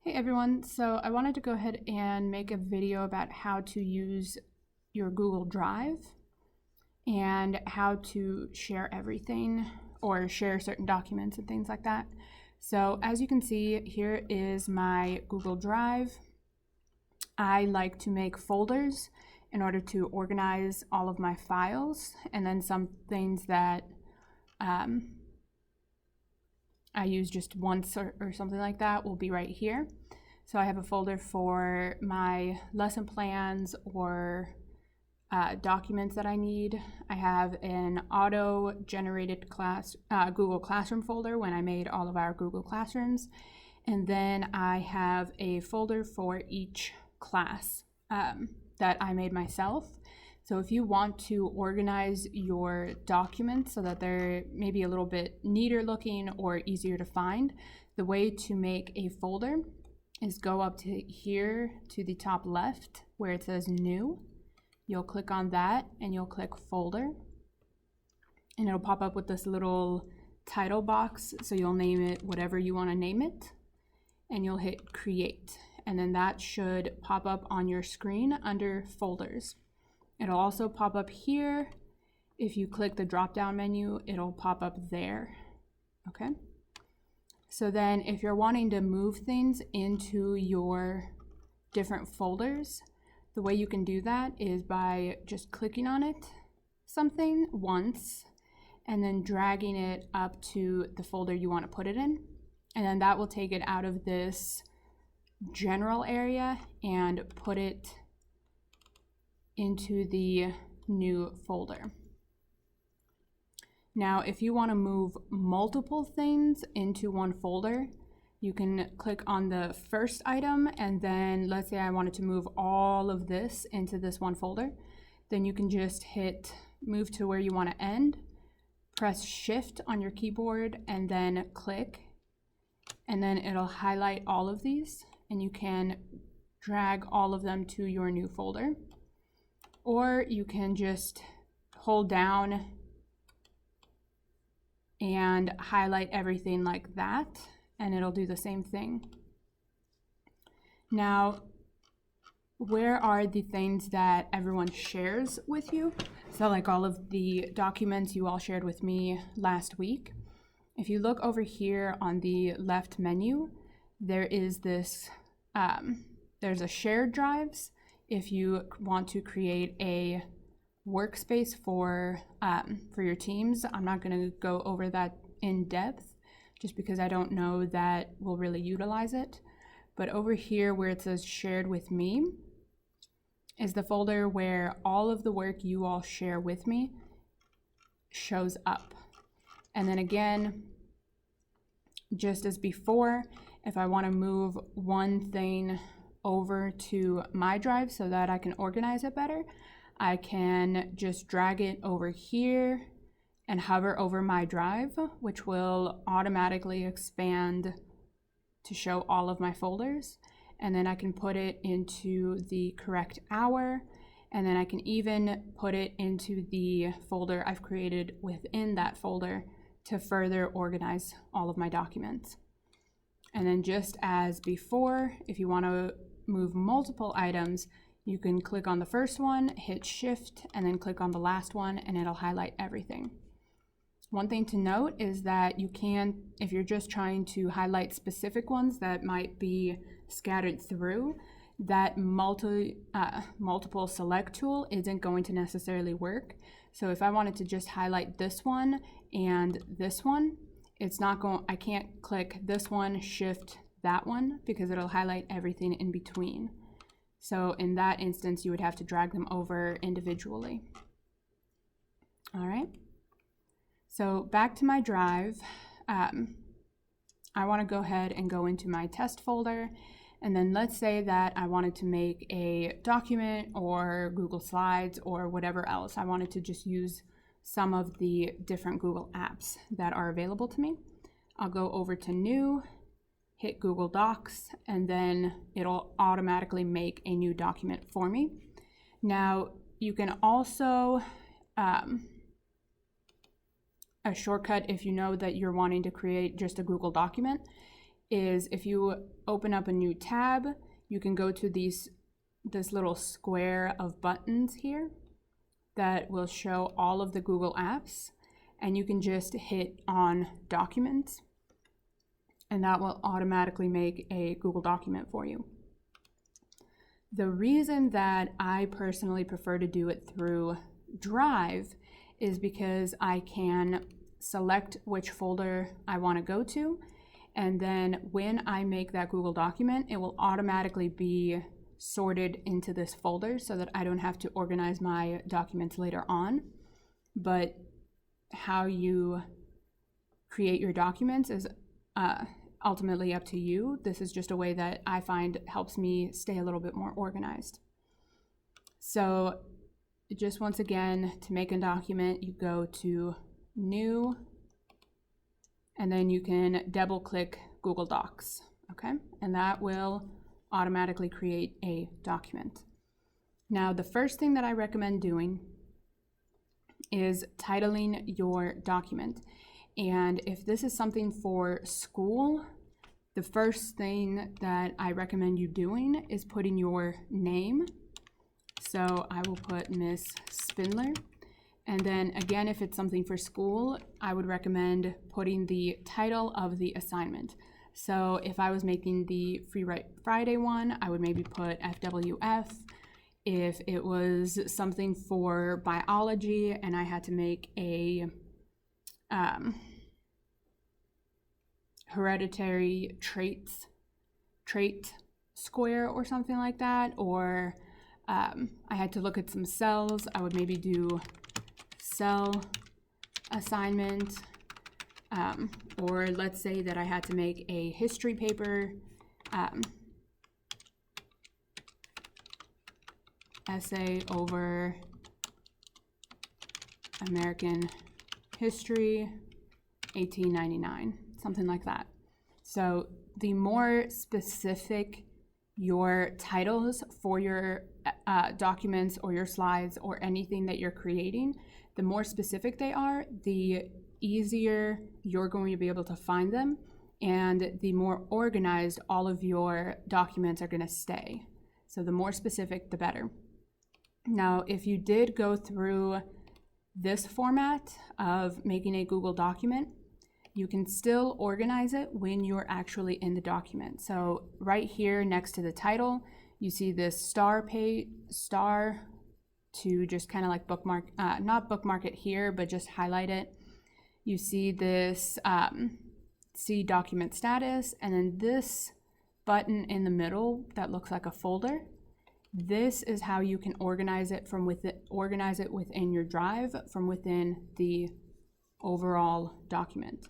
Hey everyone, so I wanted to go ahead and make a video about how to use your Google Drive and how to share everything or share certain documents and things like that. So as you can see, here is my Google Drive. I like to make folders in order to organize all of my files, and then some things that I use just once or something like that will be right here. So I have a folder for my lesson plans or documents that I need. I have an auto-generated Google Classroom folder when I made all of our Google Classrooms. And then I have a folder for each class that I made myself. So if you want to organize your documents so that they're maybe a little bit neater looking or easier to find, the way to make a folder is go up to here to the top left where it says New. You'll click on that and you'll click Folder. And it'll pop up with this little title box, so you'll name it whatever you want to name it. And you'll hit Create. And then that should pop up on your screen under Folders. It'll also pop up here. If you click the drop-down menu, it'll pop up there, okay? So then if you're wanting to move things into your different folders, the way you can do that is by just clicking on it, something once, and then dragging it up to the folder you want to put it in. And then that will take it out of this general area and put it into the new folder. Now, if you want to move multiple things into one folder, you can click on the first item, and then let's say I wanted to move all of this into this one folder. Then you can just hit move to where you want to end, press Shift on your keyboard, and then click, and then it'll highlight all of these, and you can drag all of them to your new folder. Or you can just hold down and highlight everything like that, and it'll do the same thing. Now, where are the things that everyone shares with you? So like all of the documents you all shared with me last week. If you look over here on the left menu, there is this, there's a shared drives. If you want to create a workspace for your teams, I'm not going to go over that in depth just because I don't know that we'll really utilize it. But over here where it says shared with me is the folder where all of the work you all share with me shows up. And then again, just as before, if I want to move one thing over to my drive so that I can organize it better, I can just drag it over here and hover over my drive, which will automatically expand to show all of my folders. And then I can put it into the correct hour, and then I can even put it into the folder I've created within that folder to further organize all of my documents. And then just as before, if you want to move multiple items, you can click on the first one, hit Shift, and then click on the last one, and it'll highlight everything. One thing to note is that you can, if you're just trying to highlight specific ones that might be scattered through, that multiple select tool isn't going to necessarily work. So if I wanted to just highlight this one and this one, it's not going, I can't click this one, Shift that one, because it'll highlight everything in between. So in that instance, you would have to drag them over individually. All right. So back to my drive, I want to go ahead and go into my test folder. And then let's say that I wanted to make a document or Google Slides or whatever else. I wanted to just use some of the different Google apps that are available to me. I'll go over to New, hit Google Docs, and then it'll automatically make a new document for me. Now, you can also, a shortcut if you know that you're wanting to create just a Google document is if you open up a new tab, you can go to this little square of buttons here that will show all of the Google apps, and you can just hit on Documents, and that will automatically make a Google document for you. The reason that I personally prefer to do it through Drive is because I can select which folder I want to go to, and then when I make that Google document, it will automatically be sorted into this folder so that I don't have to organize my documents later on. But how you create your documents is ultimately up to you. This is just a way that I find helps me stay a little bit more organized. So just once again, to make a document, you go to New, and then you can double click Google Docs, okay? And that will automatically create a document. Now, the first thing that I recommend doing is titling your document. And if this is something for school, the first thing that I recommend you doing is putting your name. So I will put Miss Spindler. And then again, if it's something for school, I would recommend putting the title of the assignment. So if I was making the Free Write Friday one, I would maybe put FWF. If it was something for biology and I had to make a hereditary trait square or something like that, or I had to look at some cells, I would maybe do cell assignment. Or let's say that I had to make a history paper, essay over American history, 1899, something like that. So the more specific your titles for your documents or your slides or anything that you're creating, the more specific they are, the easier you're going to be able to find them, and the more organized all of your documents are going to stay. So the more specific, the better. Now, if you did go through this format of making a Google document, you can still organize it when you're actually in the document. So right here next to the title, you see this star to just kind of like bookmark, not bookmark it here, but just highlight it. You see this see document status, and then this button in the middle that looks like a folder. This is how you can organize it within your Drive from within the overall document.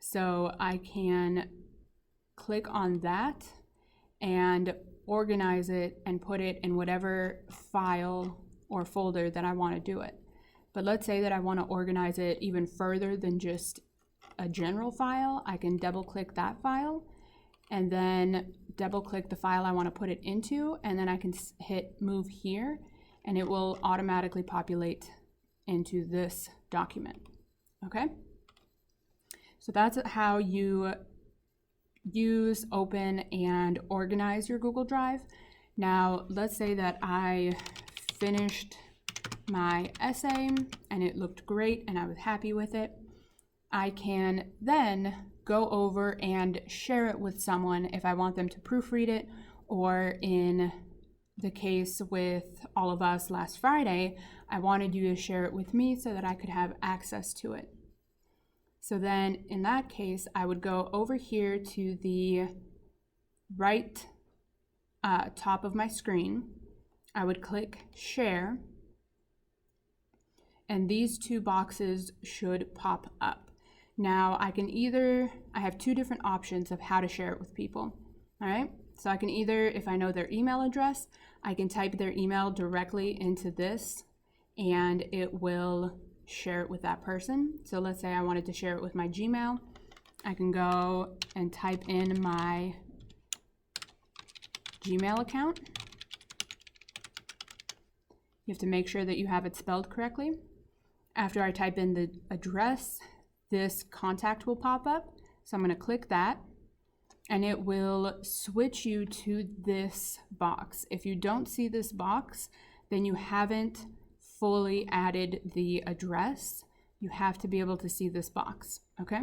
So I can click on that and organize it and put it in whatever file or folder that I want to do it. But let's say that I want to organize it even further than just a general file. I can double click that file and then double click the file I want to put it into, and then I can hit move here and it will automatically populate into this document. Okay? So that's how you use, open, and organize your Google Drive. Now, let's say that I finished my essay and it looked great and I was happy with it. I can then go over and share it with someone if I want them to proofread it, or in the case with all of us last Friday, I wanted you to share it with me so that I could have access to it. So then in that case, I would go over here to the right top of my screen. I would click share, and these two boxes should pop up. Now I have two different options of how to share it with people. All right, so I can either, if I know their email address, I can type their email directly into this and it will share it with that person. So let's say I wanted to share it with my Gmail. I can go and type in my Gmail account. You have to make sure that you have it spelled correctly. After I type in the address, this contact will pop up. So I'm going to click that. and it will switch you to this box. If you don't see this box, then you haven't fully added the address. You have to be able to see this box, okay?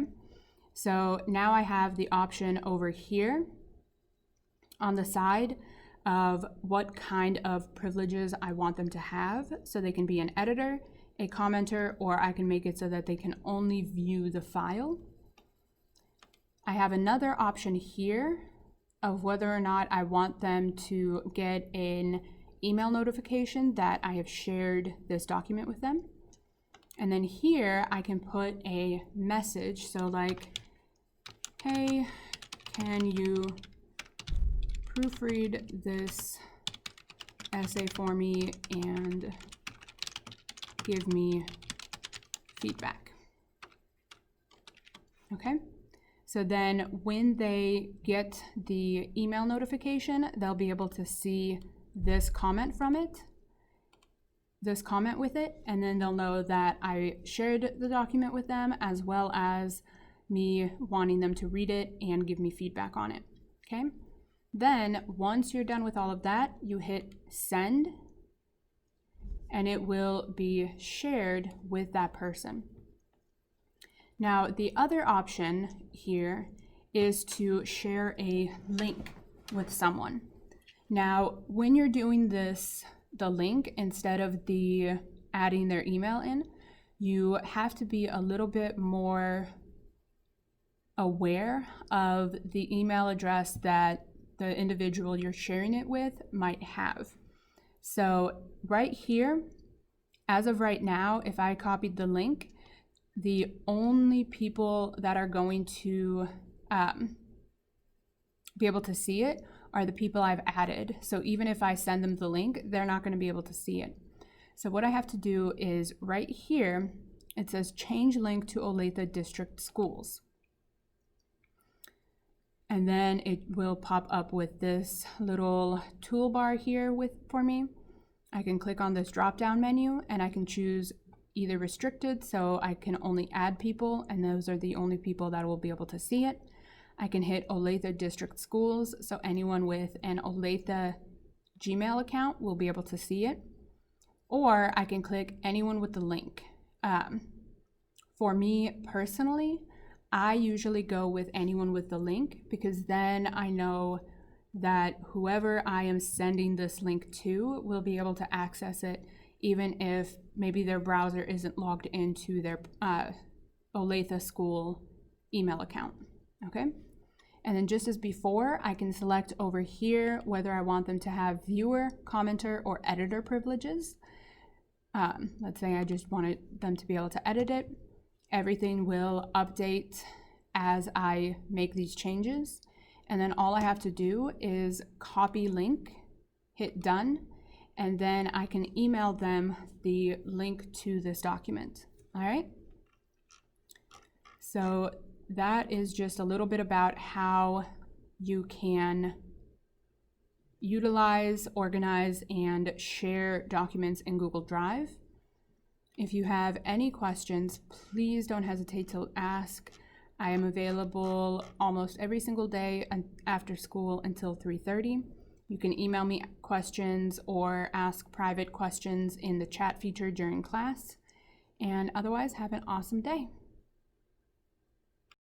So now I have the option over here on the side of what kind of privileges I want them to have. So they can be an editor, a commenter, or I can make it so that they can only view the file. I have another option here of whether or not I want them to get an email notification that I have shared this document with them. And then here I can put a message. So like, hey, can you proofread this essay for me and give me feedback? Okay. So then when they get the email notification, they'll be able to see this comment from it, this comment with it, and then they'll know that I shared the document with them, as well as me wanting them to read it and give me feedback on it, okay? Then once you're done with all of that, you hit send, and it will be shared with that person. Now, the other option here is to share a link with someone. Now, when you're doing this, the link, instead of the adding their email in, you have to be a little bit more aware of the email address that the individual you're sharing it with might have. So right here, as of right now, if I copied the link, the only people that are going to be able to see it are the people I've added. So even if I send them the link, they're not going to be able to see it. So what I have to do is right here, it says change link to Olathe District Schools. And then it will pop up with this little toolbar here for me. I can click on this drop-down menu and I can choose either restricted, so I can only add people, and those are the only people that will be able to see it. I can hit Olathe District Schools, so anyone with an Olathe Gmail account will be able to see it. Or I can click anyone with the link. For me personally, I usually go with anyone with the link, because then I know that whoever I am sending this link to will be able to access it, even if maybe their browser isn't logged into their Olathe school email account, okay? And then just as before, I can select over here whether I want them to have viewer, commenter, or editor privileges. Let's say I just wanted them to be able to edit it. Everything will update as I make these changes. And then all I have to do is copy link, hit done, and then I can email them the link to this document, all right? So that is just a little bit about how you can utilize, organize, and share documents in Google Drive. If you have any questions, please don't hesitate to ask. I am available almost every single day after school until 3:30. You can email me questions or ask private questions in the chat feature during class. And otherwise, have an awesome day.